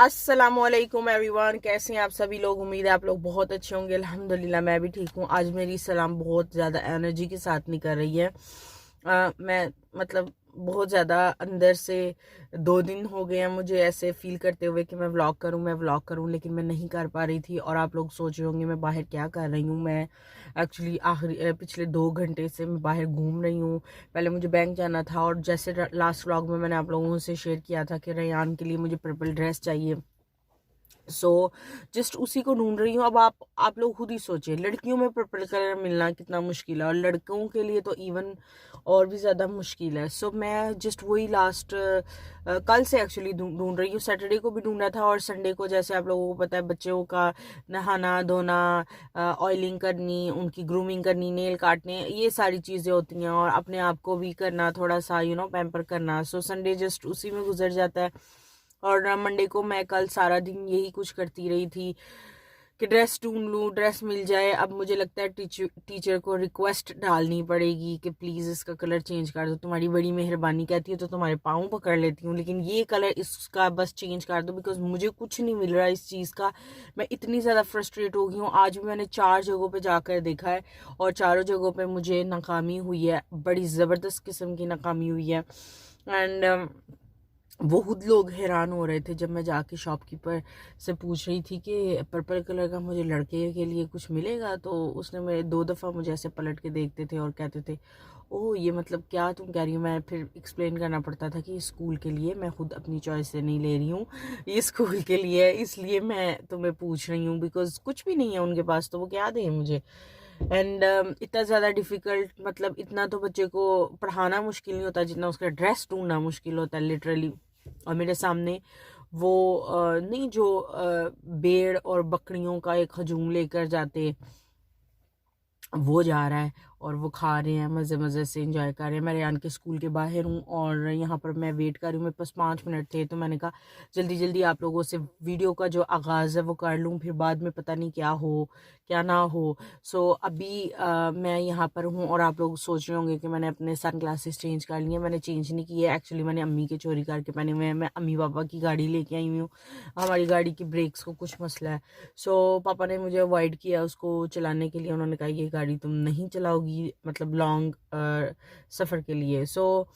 अस्सलामुअलैकुम एवरीवन, कैसे हैं आप सभी लोग। उम्मीद है आप लोग बहुत अच्छे होंगे। अल्हम्दुलिल्लाह मैं भी ठीक हूँ। आज मेरी सलाम बहुत ज़्यादा एनर्जी के साथ निकल रही है। मैं मतलब बहुत ज़्यादा अंदर से 2 दिन हो गए हैं मुझे ऐसे फील करते हुए कि मैं व्लॉग करूँ, लेकिन मैं नहीं कर पा रही थी। और आप लोग सोच रहे होंगे मैं बाहर क्या कर रही हूँ। मैं एक्चुअली पिछले 2 घंटे से मैं बाहर घूम रही हूँ। पहले मुझे बैंक जाना था, और जैसे लास्ट व्लॉग में मैंने आप लोगों से शेयर किया था कि रेयान के लिए मुझे पर्पल ड्रेस चाहिए। सो जस्ट उसी को ढूंढ रही हूँ। अब आप लोग खुद ही सोचिए, लड़कियों में पर्पल कलर मिलना कितना मुश्किल है, और लड़कों के लिए तो इवन और भी ज़्यादा मुश्किल है। सो मैं जस्ट वही लास्ट कल से एक्चुअली ढूंढ रही हूँ। सैटरडे को भी ढूंढा था, और संडे को जैसे आप लोगों को पता है बच्चों का नहाना धोना, ऑयलिंग करनी, उनकी ग्रूमिंग करनी, नेल काटने, ये सारी चीज़ें होती हैं, और अपने आप को भी करना, थोड़ा सा पैम्पर करना। सो संडे जस्ट उसी में गुजर जाता है। और मंडे को मैं कल सारा दिन यही कुछ करती रही थी कि ड्रेस ढूंढ लूँ, ड्रेस मिल जाए। अब मुझे लगता है टीचर को रिक्वेस्ट डालनी पड़ेगी कि प्लीज़ इसका कलर चेंज कर दो, तुम्हारी बड़ी मेहरबानी। कहती है तो तुम्हारे पाँव पकड़ लेती हूँ, लेकिन ये कलर इसका बस चेंज कर दो, बिकॉज मुझे कुछ नहीं मिल रहा इस चीज़ का। मैं इतनी ज़्यादा फ्रस्ट्रेट हो गई हूँ। आज भी मैंने 4 जगहों पर जाकर देखा है, और चारों जगहों पर मुझे नाकामी हुई है, बड़ी ज़बरदस्त किस्म की नाकामी हुई है। एंड वो खुद लोग हैरान हो रहे थे जब मैं जाके शॉपकीपर से पूछ रही थी कि पर्पल कलर का मुझे लड़के के लिए कुछ मिलेगा। तो उसने मेरे 2 दफ़ा मुझे ऐसे पलट के देखते थे और कहते थे, ओह ये मतलब क्या तुम कह रही हो। मैं फिर एक्सप्लेन करना पड़ता था कि ये स्कूल के लिए, मैं खुद अपनी चॉइस से नहीं ले रही हूँ, ये स्कूल के लिए है, इसलिए मैं तुम्हें पूछ रही हूँ। बिकॉज कुछ भी नहीं है उनके पास, तो वो क्या दें मुझे। एंड इतना ज़्यादा डिफ़िकल्ट, मतलब इतना तो बच्चे को पढ़ाना मुश्किल नहीं होता जितना उसका ड्रेस ढूंढना मुश्किल होता है लिटरली। और मेरे सामने वो नहीं जो भेड़ और बकरियों का एक हजूम लेकर जाते, वो जा रहा है, और वो खा रहे हैं, मज़े मज़े से एंजॉय कर रहे हैं। मैं रेयान के स्कूल के बाहर हूँ, और यहाँ पर मैं वेट कर रही हूँ। मेरे पास 5 मिनट थे, तो मैंने कहा जल्दी जल्दी आप लोगों से वीडियो का जो आगाज़ है वो कर लूँ, फिर बाद में पता नहीं क्या हो क्या ना हो। सो अभी मैं यहाँ पर हूँ, और आप लोग सोच रहे होंगे कि मैंने अपने सन ग्लासेस चेंज कर लिए। मैंने चेंज नहीं किए, एक्चुअली मैंने अम्मी के चोरी करके पहने हुए हैं। मैं अम्मी पापा की गाड़ी लेके आई हुई हूँ। हमारी गाड़ी की ब्रेक्स को कुछ मसला है। सो पापा ने मुझे अवॉइड किया उसको चलाने के लिए। उन्होंने कहा ये गाड़ी तुम नहीं चलाओगी, मतलब लॉन्ग सफ़र के लिए। सो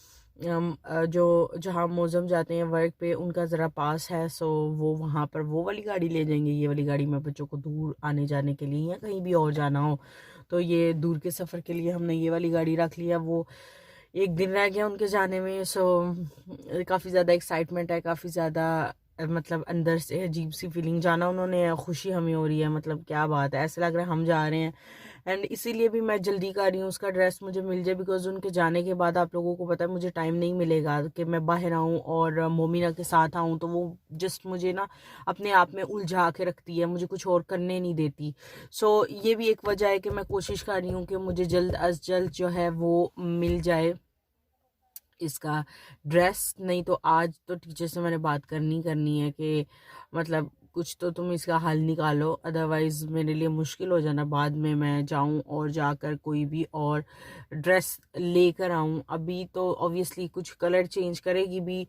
जो जहाँ मौजम जाते हैं वर्क पे, उनका ज़रा पास है, सो वो वहाँ पर वो वाली गाड़ी ले जाएंगे। ये वाली गाड़ी में बच्चों को दूर आने जाने के लिए, या कहीं भी और जाना हो, तो ये दूर के सफ़र के लिए हमने ये वाली गाड़ी रख लिया। वो एक दिन रह गया उनके जाने में। सो काफ़ी ज़्यादा एक्साइटमेंट है, काफ़ी ज़्यादा मतलब अंदर से अजीब सी फीलिंग। जाना उन्होंने, खुशी हमें हो रही है, मतलब क्या बात है, ऐसा लग रहा है हम जा रहे हैं। एंड इसीलिए भी मैं जल्दी कर रही हूँ उसका ड्रेस मुझे मिल जाए, बिकॉज उनके जाने के बाद आप लोगों को पता है मुझे टाइम नहीं मिलेगा कि मैं बाहर आऊँ और मोमिना के साथ आऊँ। तो वो जस्ट मुझे ना अपने आप में उलझा के रखती है, मुझे कुछ और करने नहीं देती। सो ये भी एक वजह है कि मैं कोशिश कर रही हूँ कि मुझे जल्द अज जल्द जो है वो मिल जाए इसका ड्रेस। नहीं तो आज तो टीचर से मैंने बात करनी है कि मतलब कुछ तो तुम इसका हल निकालो, अदरवाइज़ मेरे लिए मुश्किल हो जाना बाद में मैं जाऊं और जाकर कोई भी और ड्रेस लेकर आऊं। अभी तो ऑब्वियसली कुछ कलर चेंज करेगी भी,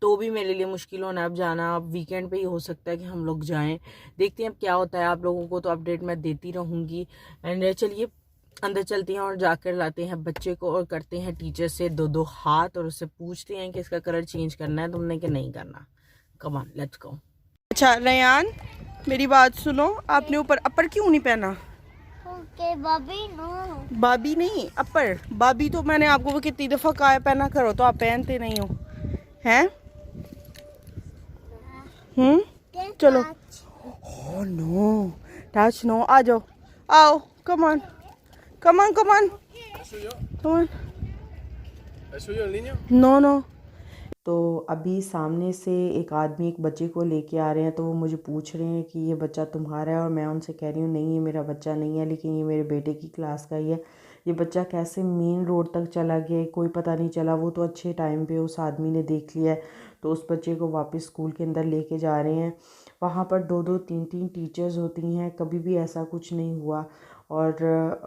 तो भी मेरे लिए मुश्किल होना। अब जाना अब वीकेंड पे ही हो सकता है कि हम लोग जाएं। देखते हैं अब क्या होता है, आप लोगों को तो अपडेट मैं देती रहूँगी। एंड चलिए अंदर चलते हैं और जाकर लाते हैं बच्चे को, और करते हैं टीचर से दो दो हाथ, और उससे पूछते हैं कि इसका कलर चेंज करना है तुमने कि नहीं करना। Come on let's go. अच्छा रेयान, मेरी बात सुनो, आपने ऊपर अपर क्यों नहीं पहना? ओके बाबी नो। बाबी नहीं, अपर। बाबी तो मैंने आपको वो कितनी दफ़ा कहा है पहना करो, तो आप पहनते नहीं हो हैं। चलो। Oh no, touch no. आ जाओ, आओ, come on come on come on come on. No no. तो अभी सामने से एक आदमी एक बच्चे को लेके आ रहे हैं, तो वो मुझे पूछ रहे हैं कि ये बच्चा तुम्हारा है, और मैं उनसे कह रही हूँ नहीं ये मेरा बच्चा नहीं है, लेकिन ये मेरे बेटे की क्लास का ही है। ये बच्चा कैसे मेन रोड तक चला गया कोई पता नहीं चला। वो तो अच्छे टाइम पे उस आदमी ने देख लिया है, तो उस बच्चे को वापस स्कूल के अंदर लेके जा रहे हैं। वहाँ पर 2-2 3-3 टीचर्स होती हैं, कभी भी ऐसा कुछ नहीं हुआ। और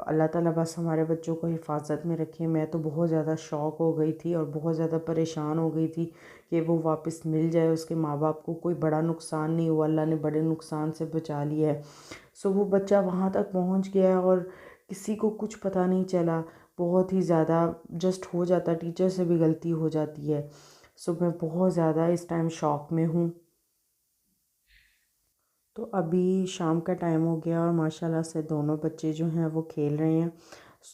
अल्लाह ताला बस हमारे बच्चों को हिफाजत में रखे। मैं तो बहुत ज़्यादा शॉक हो गई थी और बहुत ज़्यादा परेशान हो गई थी कि वो वापस मिल जाए, उसके माँ बाप को कोई बड़ा नुकसान नहीं हुआ, अल्लाह ने बड़े नुकसान से बचा लिया है। सो वो बच्चा वहाँ तक पहुँच गया और किसी को कुछ पता नहीं चला। बहुत ही ज़्यादा जस्ट हो जाता, टीचर से भी गलती हो जाती है। सो मैं बहुत ज़्यादा इस टाइम शॉक में हूँ। तो अभी शाम का टाइम हो गया और माशाल्लाह से दोनों बच्चे जो हैं वो खेल रहे हैं।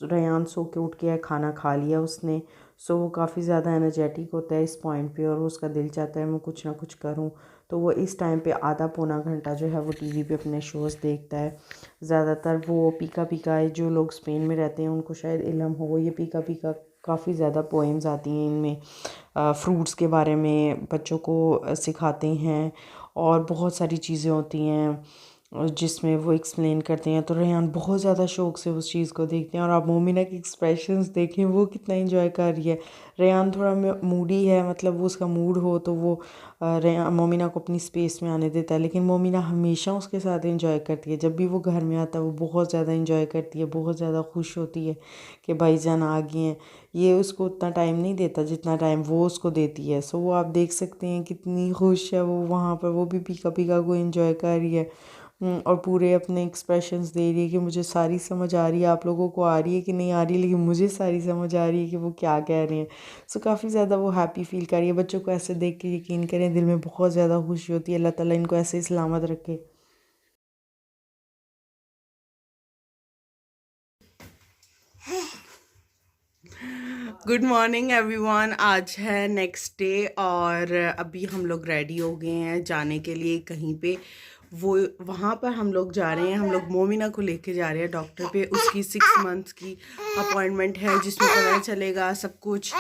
रेयान सो के उठ गया है, खाना खा लिया उसने। सो वो काफ़ी ज़्यादा एनर्जेटिक होता है इस पॉइंट पे और उसका दिल चाहता है मैं कुछ ना कुछ करूं। तो वो इस टाइम पे आधा पौना घंटा जो है वो टीवी पे अपने शोज़ देखता है। ज़्यादातर वो पीका पीका, जो लोग स्पेन में रहते हैं उनको शायद इल्म हो, ये पीका पीका काफ़ी ज़्यादा पोएम्स आती हैं इनमें। फ्रूट्स के बारे में बच्चों को सिखाते हैं और बहुत सारी चीज़ें होती हैं जिसमें वो एक्सप्लेन करते हैं। तो रेहान बहुत ज़्यादा शौक़ से उस चीज़ को देखते हैं और आप मोमिना के एक्सप्रेशंस देखें, वो कितना एंजॉय कर रही है। रेहान थोड़ा मूडी है, मतलब वो उसका मूड हो तो वो रेहान मोमिना को अपनी स्पेस में आने देता है, लेकिन मोमिना हमेशा उसके साथ एंजॉय करती है। जब भी वो घर में आता है वो बहुत ज़्यादा एंजॉय करती है, बहुत ज़्यादा खुश होती है कि भाईजान आ गए हैं। ये उसको उतना टाइम नहीं देता जितना टाइम वो उसको देती है। सो वो आप देख सकते हैं कितनी खुश है वो वहाँ पर, वो भी पीका पीका को एंजॉय कर रही है और पूरे अपने एक्सप्रेशंस दे रही है कि मुझे सारी समझ आ रही है, आप लोगों को आ रही है कि नहीं आ रही है, लेकिन मुझे सारी समझ आ रही है कि वो क्या कह रहे हैं। सो काफ़ी ज़्यादा वो हैप्पी फील कर रही है। बच्चों को ऐसे देख के यकीन करें दिल में बहुत ज़्यादा खुशी होती है। अल्लाह ताला इनको ऐसे ही सलामत रखे। Good morning everyone. आज है नेक्स्ट डे और अभी हम लोग रेडी हो गए हैं जाने के लिए कहीं पे। वो वहाँ पर हम लोग जा रहे हैं, हम लोग मोमिना को लेके जा रहे हैं डॉक्टर पे। उसकी 6 मंथ्स की अपॉइंटमेंट है जिसमें पता चलेगा सब कुछ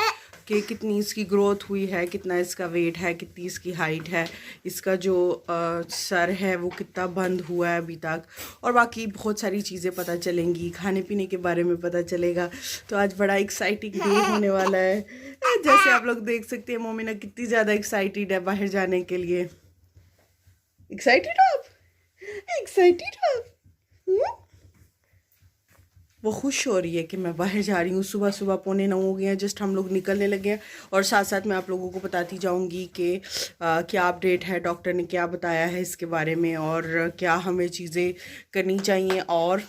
कि कितनी इसकी ग्रोथ हुई है, कितना इसका वेट है, कितनी इसकी हाइट है, इसका जो सर है वो कितना बंद हुआ है अभी तक, और बाकी बहुत सारी चीज़ें पता चलेंगी, खाने पीने के बारे में पता चलेगा। तो आज बड़ा एक्साइटिंग डे होने वाला है। जैसे आप लोग देख सकते हैं मोमिना कितनी ज़्यादा एक्साइटेड है बाहर जाने के लिए। एक्साइटेड हो आप? एक्साइटेड हो आप? वो खुश हो रही है कि मैं बाहर जा रही हूँ। सुबह सुबह 8:45 हो गए हैं, जस्ट हम लोग निकलने लगे हैं। और साथ साथ मैं आप लोगों को बताती जाऊँगी कि क्या अपडेट है, डॉक्टर ने क्या बताया है इसके बारे में और क्या हमें चीज़ें करनी चाहिए, और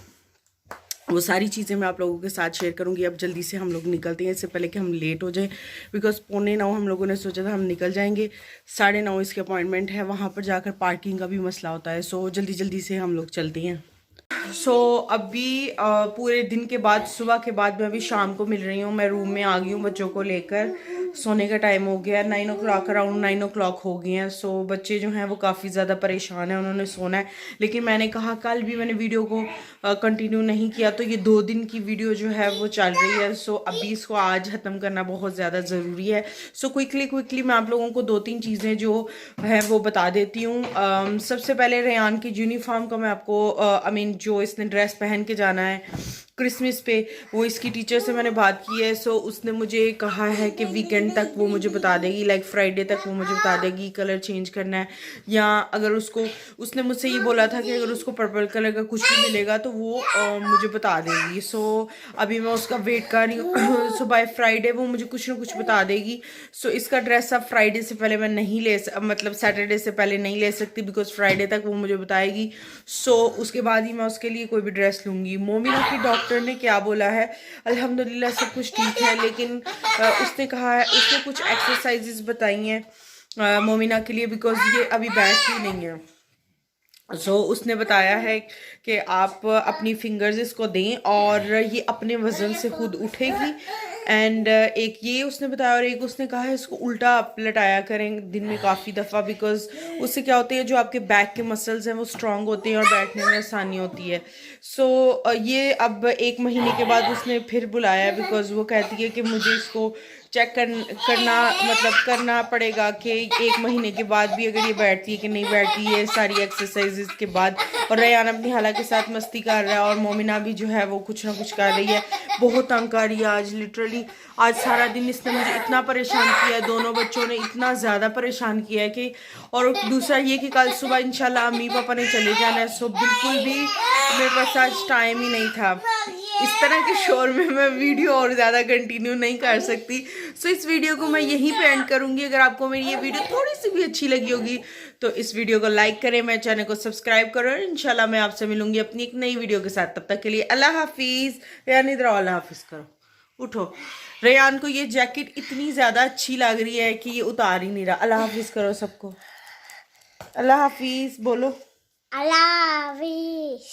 वो सारी चीज़ें मैं आप लोगों के साथ शेयर करूँगी। अब जल्दी से हम लोग निकलते हैं इससे पहले कि हम लेट हो जाएं, बिकॉज 8:45 हम लोगों ने सोचा था हम निकल जाएंगे। 9:30 इसकी अपॉइंटमेंट है, वहाँ पर जाकर पार्किंग का भी मसला होता है। सो जल्दी जल्दी से हम लोग चलते हैं। अभी पूरे दिन के बाद, सुबह के बाद मैं अभी शाम को मिल रही हूँ। मैं रूम में आ गई हूँ बच्चों को लेकर। सोने का टाइम हो गया, 9 o'clock, अराउंड 9 o'clock हो गए हैं। बच्चे जो हैं वो काफ़ी ज़्यादा परेशान हैं, उन्होंने सोना है। लेकिन मैंने कहा, कल भी मैंने वीडियो को कंटिन्यू नहीं किया, तो ये 2 दिन की वीडियो जो है वो चल रही है। अभी इसको आज ख़त्म करना बहुत ज़्यादा ज़रूरी है। क्विकली मैं आप लोगों को 2-3 चीज़ें जो है वो बता देती हूँ। सबसे पहले रेयान की यूनिफॉर्म का मैं आपको जो इसने ड्रेस पहन के जाना है क्रिसमस पे, वो इसकी टीचर से मैंने बात की है। उसने मुझे कहा है कि वीकेंड तक वो मुझे बता देगी, लाइक फ्राइडे तक वो मुझे बता देगी कलर चेंज करना है, या अगर उसने मुझसे ये बोला था कि अगर उसको पर्पल कलर का कुछ भी मिलेगा तो वो मुझे बता देगी। अभी मैं उसका वेट कर रही हूँ। बाय फ्राइडे वो मुझे कुछ ना कुछ बता देगी। इसका ड्रेस अब फ्राइडे से पहले मैं नहीं मतलब सैटरडे से पहले नहीं ले सकती, बिकॉज फ्राइडे तक वो मुझे बताएगी। उसके बाद ही मैं उसके लिए कोई भी ड्रेस लूँगी। मोमिना की डॉक्टर ने क्या बोला है, अल्हम्दुलिल्लाह सब कुछ ठीक है, लेकिन उसने कहा है, उसने कुछ एक्सरसाइजेस बताई हैं मोमिना के लिए, बिकॉज ये अभी बैठती नहीं है। उसने बताया है कि आप अपनी फिंगर्स इसको दें और ये अपने वज़न से खुद उठेगी। एंड एक ये उसने बताया, और एक उसने कहा है इसको उल्टा लटाया करें दिन में काफ़ी दफ़ा, बिकॉज उससे क्या होती है, जो आपके बैक के मसल्स हैं वो स्ट्रांग होते हैं और बैठने में आसानी होती है। ये अब 1 महीने के बाद उसने फिर बुलाया है, बिकॉज वो कहती है कि मुझे इसको चेक करना पड़ेगा कि 1 महीने के बाद भी अगर ये बैठती है कि नहीं बैठती है, सारी एक्सरसाइजेस के बाद। और रेयान अपनी हाला के साथ मस्ती कर रहा है और मोमिना भी जो है वो कुछ ना कुछ कर रही है। बहुत तंग कर रही है आज, लिटरली आज सारा दिन इसने मुझे इतना परेशान किया है, दोनों बच्चों ने इतना ज़्यादा परेशान किया है कि, और दूसरा ये कि कल सुबह इंशाल्लाह अम्मी पापा ने चले जाना है। बिल्कुल भी मेरे पास आज टाइम ही नहीं था। इस तरह के शोर में मैं वीडियो और ज़्यादा कंटिन्यू नहीं कर सकती। सो इस वीडियो को मैं यहीं पे एंड करूँगी। अगर आपको मेरी ये वीडियो थोड़ी सी भी अच्छी लगी होगी तो इस वीडियो को लाइक करें, मेरे चैनल को सब्सक्राइब करो। इंशाल्लाह मैं आपसे मिलूंगी अपनी एक नई वीडियो के साथ। तब तक के लिए अल्लाह हाफिज़। रेयान इधर अल्लाह हाफिज़ करो, उठो। रेयान को ये जैकेट इतनी ज़्यादा अच्छी लग रही है कि ये उतार ही नहीं रहा। अल्लाह हाफिज़ करो सबको, अल्लाह हाफिज़ बोलो। अल्लाह हाफिज़।